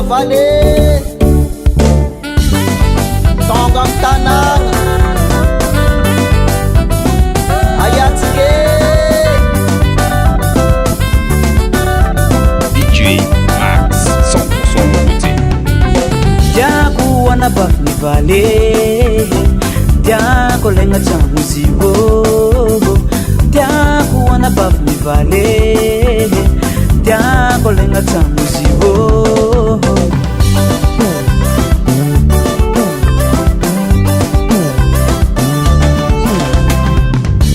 vale tonga am tanagna ayatsike DJ Max 100% nouveauté. Diako anabafy ny vale diako legna tragno zivo diako anabafy ny vale diako legna tragno zivo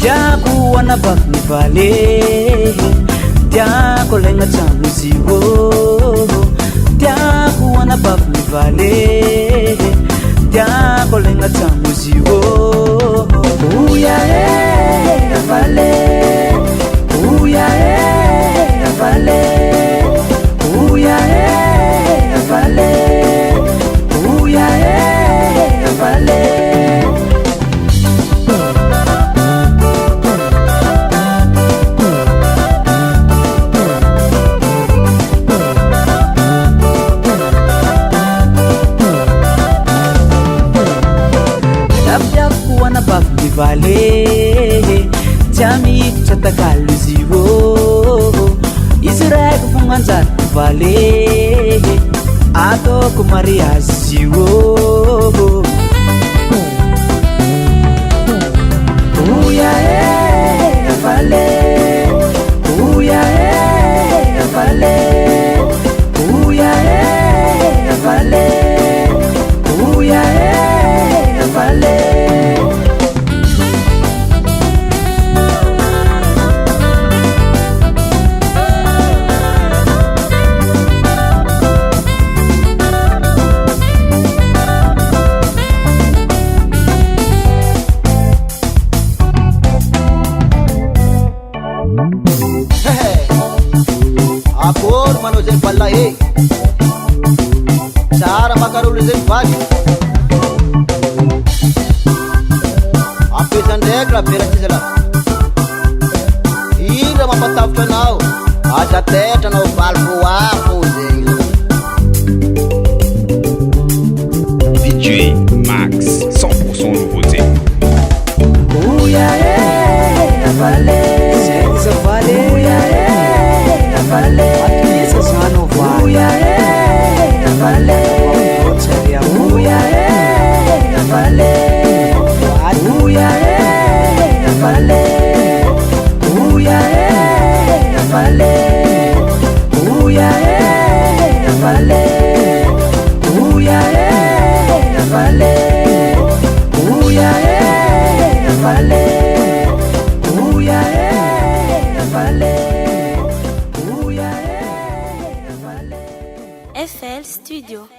diako anabafy ny vale diako legna tragno zivo diako anabafy ny vale diako legna tragno zivo uya vale uya vale uya vale uya vale vale jami chatakalo zivo Israel funganza vale ato kumaria zivo uya vale uya vale uya vale uya vale Akor mano zen palla Sara makarulu zen vale Apesan regra beratizela Ira mapatavitra nao aza tetra nao valo voafo zen DJ Max 100% nouveauté. Uya vale Zé vale Uya vale Atlisa sano vale Uya vale Uya vale Uya vale Uya vale Uya vale Uya vale Uya vale Uya vale FL Studio.